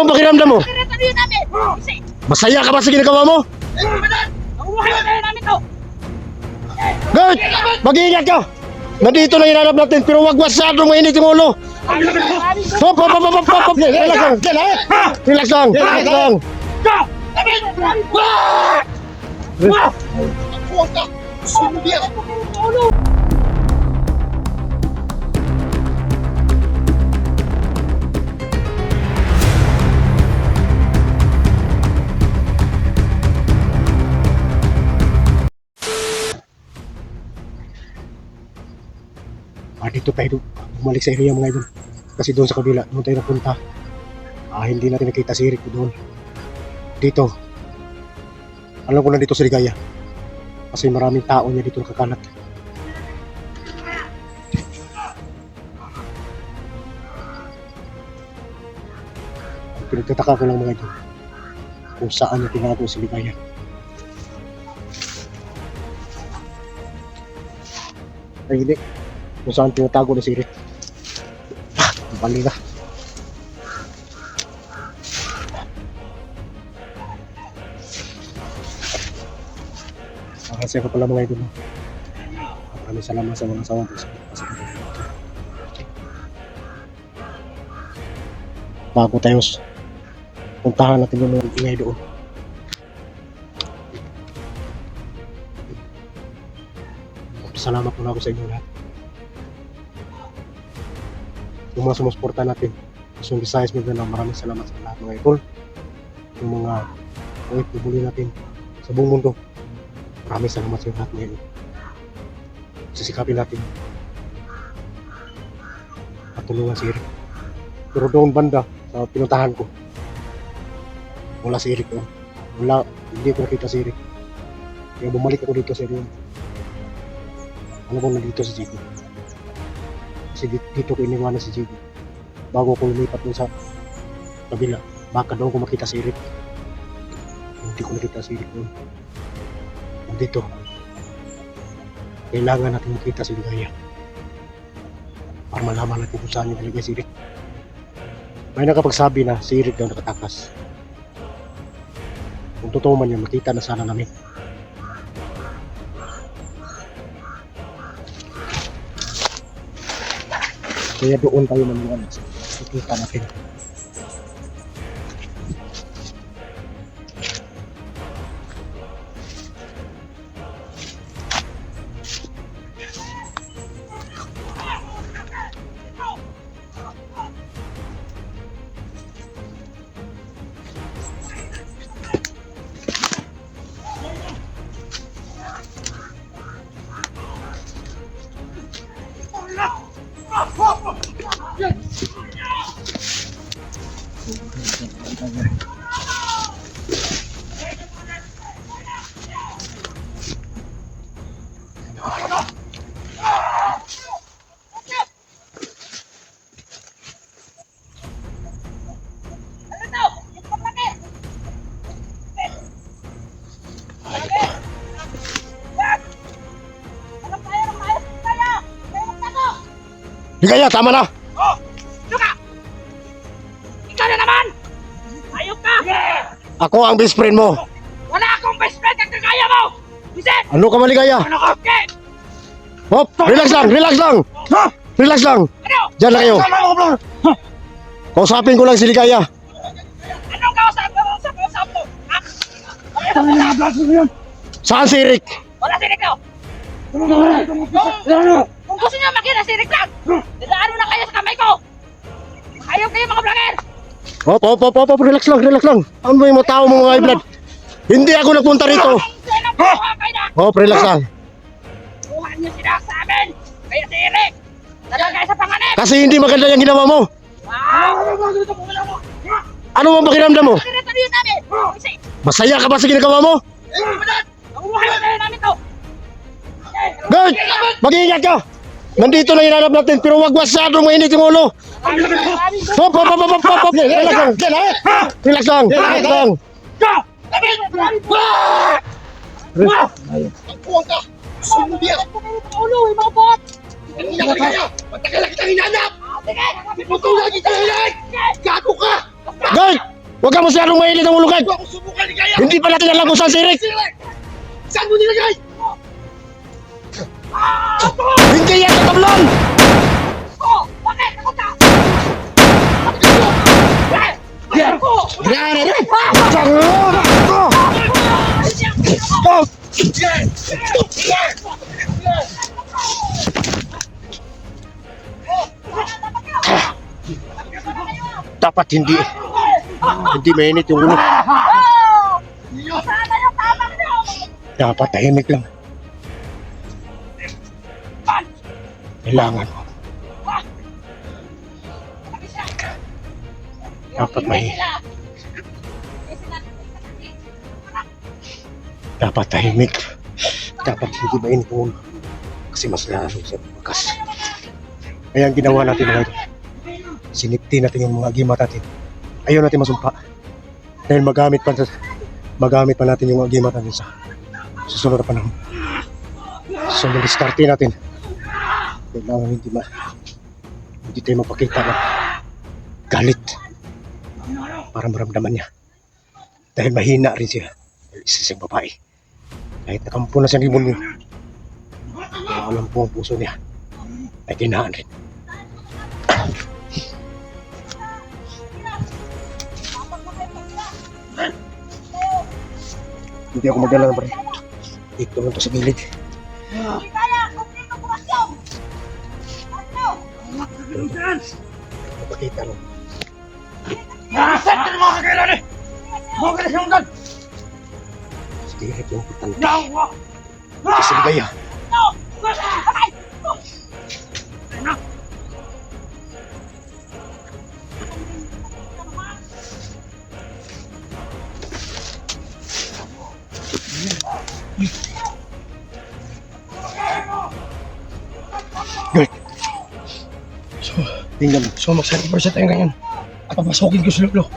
Ang pakiramdam mo? Masaya ka ba sa ginagawa mo? Good! Mag-iingat ka! Nandito na hinanap natin, pero wag masyadong mainit yung ulo! Hop, hop, hop, hop, hop, hop! Relax lang! Relax lang! Relax lang! Dito tayo bumalik sa area mga idol. Kasi doon sa kabila, doon tayo napunta. Hindi natin nakita si Eric doon. Dito. Alam ko na dito si Ligaya. Kasi maraming tao niya dito nakakalat. Ang pinagtataka ko lang mga idol, kung saan niya tinago si Ligaya. Ay hindi. Kung saan tinatago na si Eric. Bali na. Kasi ako pala mga idol. Maraming salamat sa mga sawang bago tayo puntahan natin yung mga ingay doon. Salamat po na ako sa inyo lahat. Yung mga sumusuporta natin, yung Visayas Mindanao, maraming salamat sa lahat mga idol. Yung mga OFW natin sa buong mundo, maraming salamat sa lahat ngayon. Sisikapin natin at tulungan si Eric. Pero doon banda sa pinuntahan ko, wala si Eric doon. Wala, hindi ko nakita si Eric. Kaya bumalik ako dito sa area. Ano bang nandito si Jigo? Kasi dito ko iniwanan si Jigo bago ko lumipat dun sa kabila. Baka doon ko makita si Eric. Hindi ko nakita si Eric doon. Nandito. Kailangan natin makita si Ligaya para malaman natin kung saan yung nalagay si Eric. May nakapagsabi na si Eric daw nakatakas. Kung totoo man yan, makita na sana namin. Kaya doon tayo manuwan. Kita natin. Ligaya, tama na! Oh! Luka! Ikaw na naman! Ayok ka! Ako ang best friend mo. Wala akong best friend ang kagaya mo! Vincent! Ano ka Maligaya? Ano ka? Okay! Hop! Relax lang! Relax lang! Relax lang! Ano? Diyan na kayo. Kausapin ko lang si Ligaya. Anong kausap mo? Ha? Saan si Eric? Wala si Rick daw! Kung gusto niyo makita si Rick lang, dadaan mo na kayo sa kamay ko! Ayaw kayo mga vlogger! Hop, hop, hop, hop, relax lang, relax lang. Ano ba yung mga tao mo mga i-vlog? Hindi ako nagpunta rito. Hop, relax lang. Kuha niyo sila sa amin! Kaya si Eric! Nalagay sa panganib! Kasi hindi maganda yung ginawa mo. Wow! Ano bang pakiramdam mo? Teritoryo namin! Masaya ka ba sa ginagawa mo? Nakuha na tayo namin to! Good! Mag-iingat ka! Nandito na hinanap natin, pero wag masyadong mainit yung ulo. Hop, hop, hop, hop, hop, hop. Relax lang. Relax lang. Relax lang. Kanina ka kaya! Matagal na kitang hinanap! Sige! Putulak kita hinay! Gago ka! Guard! Huwag ka masyadong mahilit ang ulugad! Huwag akong subukan ni Kaya! Hindi pa natin alam kung saan si Rick! Sirik! Saan mo nilagay? Hindi yan tatablon! Oh! Bakit? Ako ka! Yan! Dapat hindi mainit yung ulo. Sana yung tamang niyo! Dapat tahimik lang. Kailangan mo. Dapat dapat tahimik. Dapat hindi mainit yung ulo. Kasi mas lalo sa bakas. Kaya ang ginawa natin mga ito, sinipti natin yung mga agimat natin. Ayaw natin masumpa. Dahil magamit pa natin yung agimat natin sa susunod na panahon. So, yung diskarte natin, kailangan hindi tayo mapakita ng galit para maramdaman niya. Dahil mahina rin siya. Dahil isa siyang babae. Kahit nakampo na sa demonyo, pero alam po ang puso niya ay tinaan rin. Hindi ako magdala ng baril. Dito lang to sa gilid. Hindi kaya! Kumplito ko rasyon! Ano? Napakita lang. Nasaan ka mga kakailan eh? Mga kakailan! Spirit yung importante. Kasi ligaya. No! Patay! Good. So, tingnan mo. So mag-celebrate tayo ngayon. At papasokin ko sa lolo.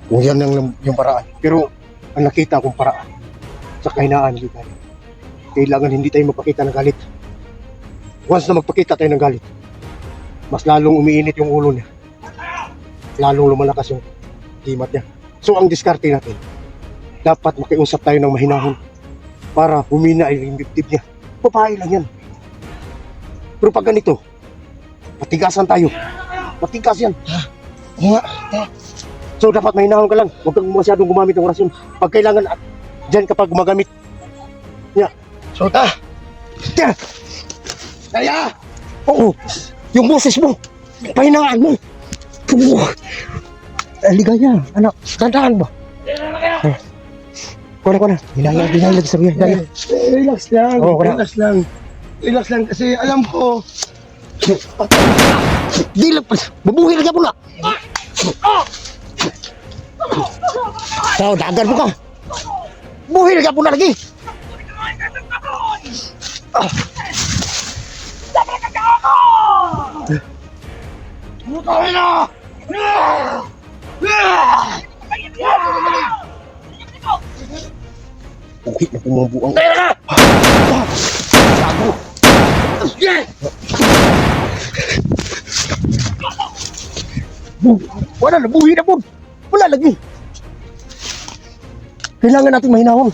Kung yan yung paraan. Pero, ang nakita kong paraan sa kahinaan ng galit. Kailangan hindi tayo magpakita ng galit. Once na magpakita tayo ng galit, mas lalong umiinit yung ulo niya. Lalong lumalakas yung kimat niya. So, ang diskarte natin, dapat makiusap tayo ng mahinahon para humina yung dibdib niya. Babae lang yan. Pero pag ganito, matigasan tayo. Matigas yan. Oo nga. So dapat mahinahon ka lang. Huwag kang masyadong gumamit ng orasyon. Pag kailangan, dyan kapag gumagamit. So ta! Kaya! Kaya! Oo! Yung boses mo! Pahinaan mo! Ligaya, anak. Tandaan ba? Kuna. Hinahila sa biya. Relax lang. Oo, wala. Relax lang. Relax lang kasi alam ko. Di lang. Babuhin na po na. Tao, dagan mo ka. Buhin na po na lagi. Mutahin na! Buhin na po mga buang. Kaya ka! Gago. Wala na, buhin na po. Wala lagi. Kailangan natin mahinahon.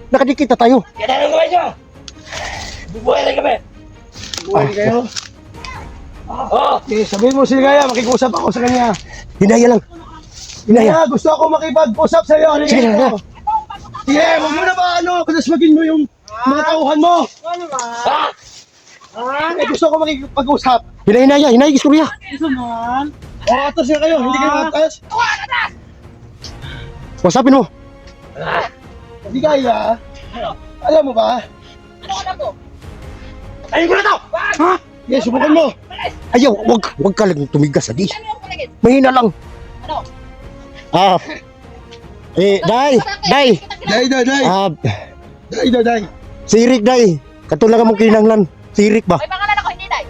Nakadikit na tayo. Kaya tayo gawin nyo! Bubuhay rin kami! Bubuhay rin kayo? Oo! Sabihin mo si Ligaya, makikusap ako sa kanya. Hinaya lang. Hinaya. Kaya gusto ako makipag-usap sa iyo. Sige na. Sige, huwag mo na ba kasasmagin mo yung mga tauhan mo? Ano ba? Ha? Gusto ko makipag-usap. Hinaya. Hinayagis ko biya. Gusto man? Atas na kayo, hindi kayo atas. Wasapin mo. Ligaya, alam mo ba? Ano ka na po? Ayun ko na to! Ha? Sige, subukan mo. Ayaw, wag ka lang tumigas, adi. Ano yung kuligid? Mahina lang. Ano? Day. Day. Si Rick, Day. Katulaga mong kinanglan. Si Rick ba? May pangalan ako, hindi day.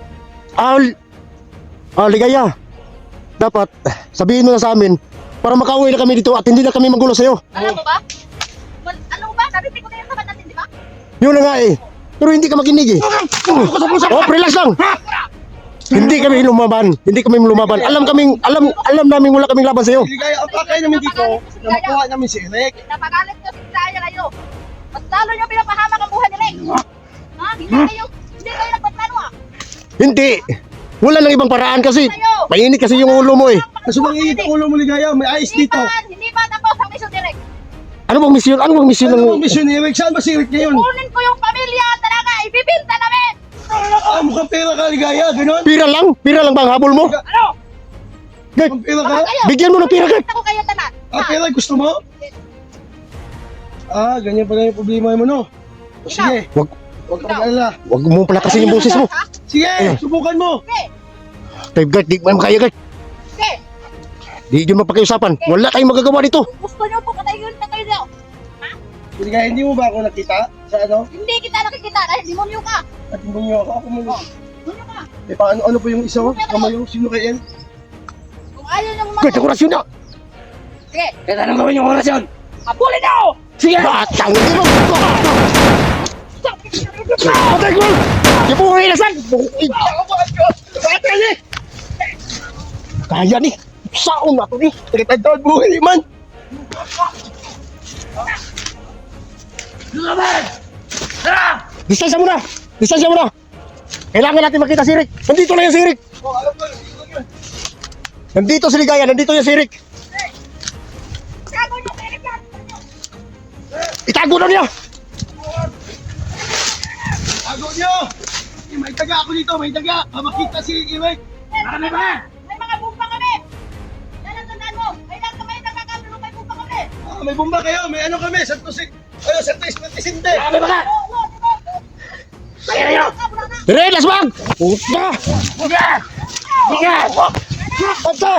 Ligaya. Dapat, sabihin mo na sa amin, para makauwi na kami dito at hindi na kami magulo sa'yo. Alam mo ba? Ano ba? Narinig ko na yung sabat natin, di ba? Yun na nga eh. Pero hindi ka makinig eh. Oh, relax lang. Hindi kami lumaban. Hindi kami lumaban. Alam namin wala kaming laban sa'yo. Ligaya, ang pakay namin dito, na makuha namin si Eric. Napagalit nyo si Ligaya kayo. Mas lalo nyo pinapahamak ang buhay ni Rick. Ha? Hindi kayo nagpaplano ah. Hindi. Wala nang ibang paraan kasi mainit kasi yung ulo mo eh. Kasi manginit ang ulo mo, Ligaya, may ayos dito. Hindi ba tapos ang mission ni Rick? Ano bang misyon? Ano bang misyon Ano ng... bang mission ni Eric? Saan ba si Eric ngayon? Kunin ko yung pamilya talaga. Ibibinta namin. Ah, mukhang pera ka, Ligaya, gano'n? Pira lang ba ang habol mo? Ano? Gag, Mukhang pera ka? Kayo. bigyan mo ng pira, Gag. Ibibinta ko kayo tanan. Ah, pera, gusto mo? Ah, ganyan pala yung problema mo, no? O, sige, Wag, huwag ka mag-alala. wag mo palakasin yung boses mo. Sige, subukan mo. Kay Gag, di mo makaya, Gag. Okay. Di yun mapakiusapan. Wala tayong magagawa dito. Kung gusto nyo po katayin na kayo. Ligaya, hindi mo ba ako nakita? Sa ano? Hindi kita nakikita dahil demonyo ka. At mo niyo ako mo. Demonyo ka. Eh, paano po yung isa mo? Kamayo, sino kayo yan? Kung ayaw nyo Gag, ang orasyon na. sige. Kaya anong gawin yung orasyon? Abulin nyo! Sige! Batang, hindi mo. Patay ko! Di po kayo nasan. Kaya ni. Saon na to ni. Nakitagtawad buhay, man! Distansya mo na. Distansya mo na. Kailangan natin makita si Rick. Nandito na yung si Rick. Oh, alam ko, yun. Nandito si Ligaya. Nandito yung si Rick. Gago nyo, Eric yan! Itago na niya. Tago niyo! Eh, may taga ako dito, may taga! Makita si Eric! Marami ba? May mga bumpa kami! Yan ang tandaan mo! Kailan ka may nakakabilo may bumpa kami! Ah, may bomba kayo, may ano kami, Santos Patisinte! Marami ba? Oo, di ba? Kaya niyo! Dire, laswag! Puta! Puta! Puta! Puta!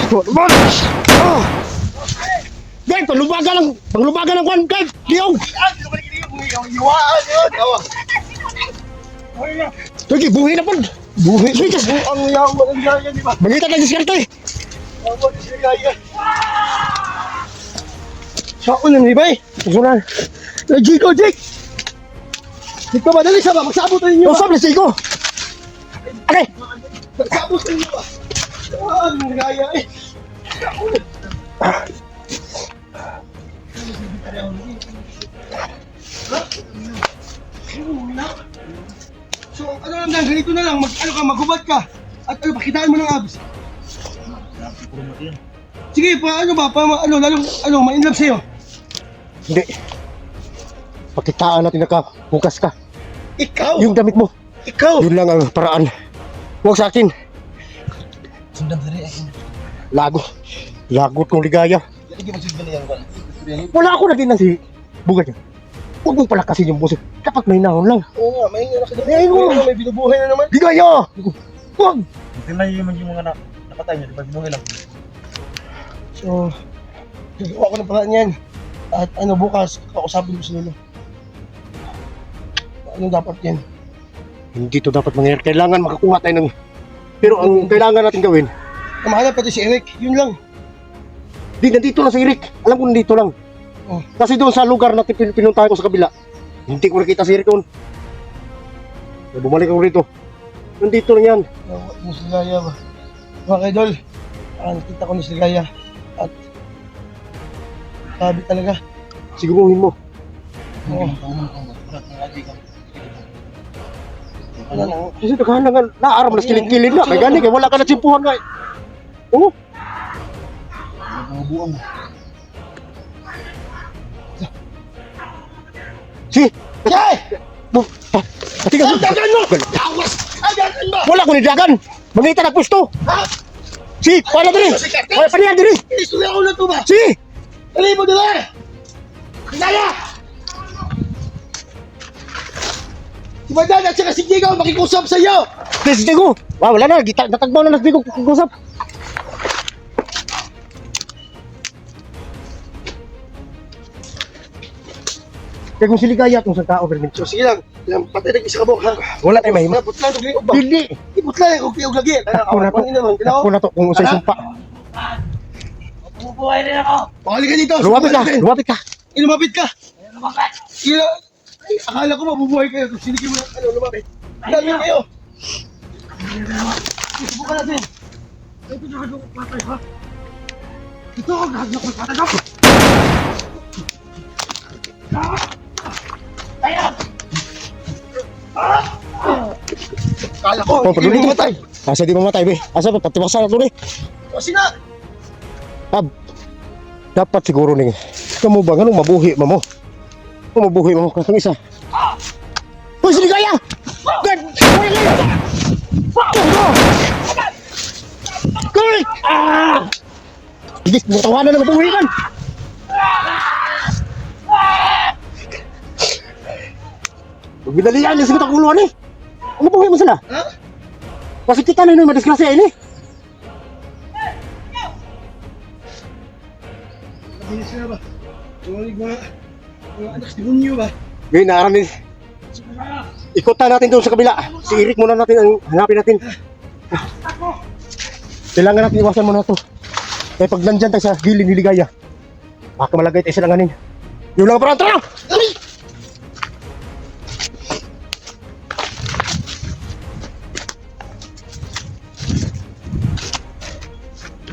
Puta! Gag, panglubagan ng kwan, Gag! Liyong! Sige, buhay na po! Buhay! Sige, Ang yawa ng gaya, di ba? mangita na diskarte! Ang yawa ng gaya! Saan na nibay? Susunan! Jiko, Jake! Jake pa ba? Dali sa ba? Magsabot na ninyo ba? Usap na sigo! Okay! Magsabot na ninyo ba? Ah, ang gaya eh! So, ano lang lang, ganito na lang, maghubad ka. At ano, pakitaan mo ng abs. Sige, lalong, ma-inlove sa'yo. Hindi. Pakitaan natin nakabukas ka. Ikaw! Yung damit mo. Ikaw! Yun lang ang paraan. Huwag sa akin. Lago. Lagot kong ligaya. Wala ako na din na si Bugay. Huwag mong palakasin yung boses. Kapag may nahon lang. Oo nga, may nga na Ay, oo. may binubuhay na naman. Ligaya! Huwag! Tingnan niyo yung mga nakatay niyo, di ba? Binuhay lang. So, gagawa ko ng paraan yan. At ano, bukas, kausapin mo si Lolo. Ano dapat yan? Hindi to dapat mangyari. Kailangan makakuha tayo ng... Pero ang kailangan natin gawin, Mahanap pati si Eric, yun lang. nandito lang si Eric. Alam ko nandito lang. Oh. Kasi doon sa lugar na pinuntahan ko sa kabila, hindi ko nakita si Eric doon. Kaya bumalik ako rito. Nandito lang yan. Nawat mo si Ligaya ba? Mga kaidol, nakita ko ni si Ligaya. At sabi talaga. Siguruhin mo. Oo. Kasi naghahanap nga, naaram na kilid-kilid na. May gani, kaya wala ka na tsimpuhan nga. Oo. Si! Yay! Pati ka! Dagan mo! Awas! Dagan mo! Wala ko ni Dagan! Mangita na pwesto! Ha? Si! Wala dali! Wala pa niyan dali! Istorya ko na to ba? Si! Dali mo dali! Ligaya! Si Badan at saka si Jigaw makikusap sa iyo! Kasi ko! Wala na! Natagbaw na nasbi ko kagusap! Kaya kung siligaya kung sa tao, pero So sige lang, patay na isa ka mo ha? wala tayong mahima. Putlan to gliog ba? Hindi! Putlan eh, kung lagi. Takpo na to. Takpo na to kung usay sumpa. Bumubuhay rin ako! Pakali ka dito! Lumapit ka! Lumapit ka! Lumapit ka! Lumapit! Ila... Ay, akala ko mabubuhay kayo kung sinigil mo ng ano, lumapit. Dami kayo! Subukan natin. Ito gagawin ko patay, ha? Ito ang gagawin ko patay, ha? Kala ko, Oh, hindi mo matay. Asa di mamatay, be? Asa pa, patiwasan ako ni. Kasi na! Dapat siguro ning kamu bang anong mabuhi mo? Kung mabuhi mo kang isa. Hoy, si Ligaya! God! Correct! Hindi mo tawanan na mabuhi man. Binalian niya sa kuluan eh. Ano mabuhi mo sila? Ha? Kasi kita na yun madisgrasya ini. Mabilis na ba? Tumalig mga anak si Bunyo ba? Ngayon, naaranin. Ikutan natin doon sa kabila. Si Eric muna natin ang hanapin natin. Kailangan natin iwasan muna ito. Kaya pag nandyan tayo sa gilid ni Ligaya, baka malagay tayo silanganin. Yung lang parang tara!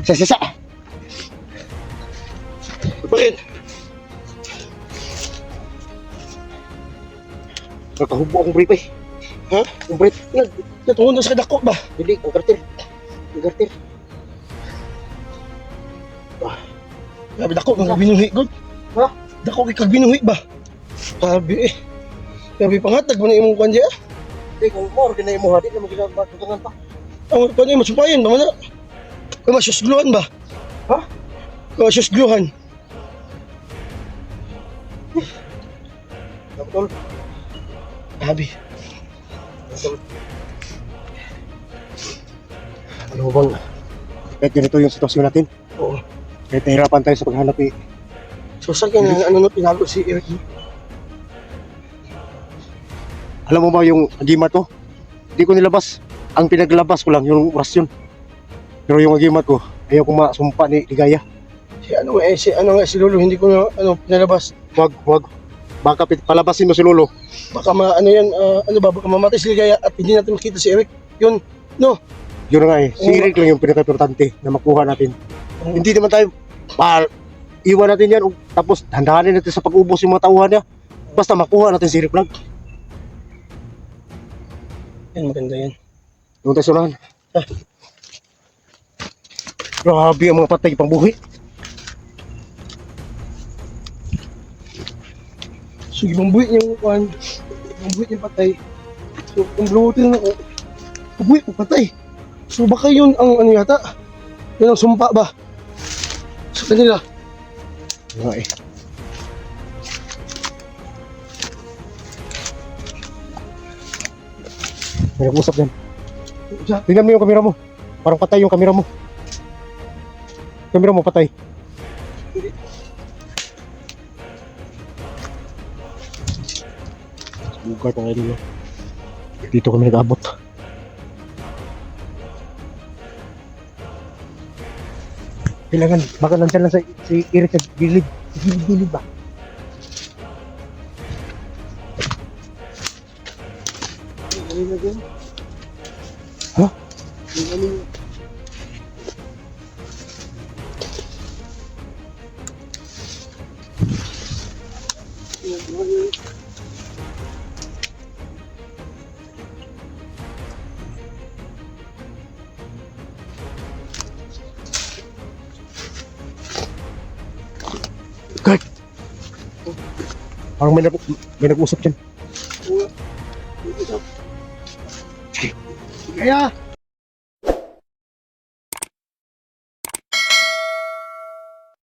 Sisa! Bakit? Nakahubo akong brief eh. Ha? Ang brief. Natungo na sa dako ba? Hindi, ang kartil. Ang kartil. Grabe dako, kang binuhi god. Ha? Dako kay binuhi ba? Grabe eh. Grabe pangatag mo na imong kanya. Hindi, kung more, kinay mo hadit na magiging pa. Ang kanya masupayan ba man na? Kung masyusgluhan ba? Ha? Kung masyusgluhan. Betul. Grabe. Betul. Ano bang, kahit ganito yung sitwasyon natin, Oo. kahit nahirapan tayo sa paghanap eh, So sa akin, ano na pinago si Eric? alam mo ba yung agimat ko? Hindi ko nilabas. Ang pinaglabas ko lang yung rasyon. Pero yung agimat ko, ayaw ko masumpa ni Ligaya. Si Lolo, hindi ko na pinalabas. Wag. Baka palabasin mo si Lolo. Baka baka mamatay si Ligaya at hindi natin makita si Eric. Yun, no? Yun na nga eh. Si Eric lang yung pinaka-importante na makuha natin. Hindi naman tayo, iwan natin yan. Tapos handahanin natin sa pag-ubos yung mga tauhan niya. Basta makuha natin si Eric lang. Yan, maganda yan. Doon tayo sunahan. Grabe ang mga patay pang buhi. So, ibang buhit niyang kuhan. Ibang buhit niyang patay. So, kung bulutin na ako, buhit mo patay. So, baka yun ang ano yata. Yun ang sumpa ba? Sa kanila. Nga eh. May nag-usap yan. Tingnan mo yung kamera mo. Parang patay yung kamera mo. Kamera mo patay. Bugar pa ngayon dito. Dito kami nag-abot. Kailangan, baka nandyan lang si Eric sa gilid. Sa gilid ba? Ha? God! Parang may nag-usap dyan. Kaya,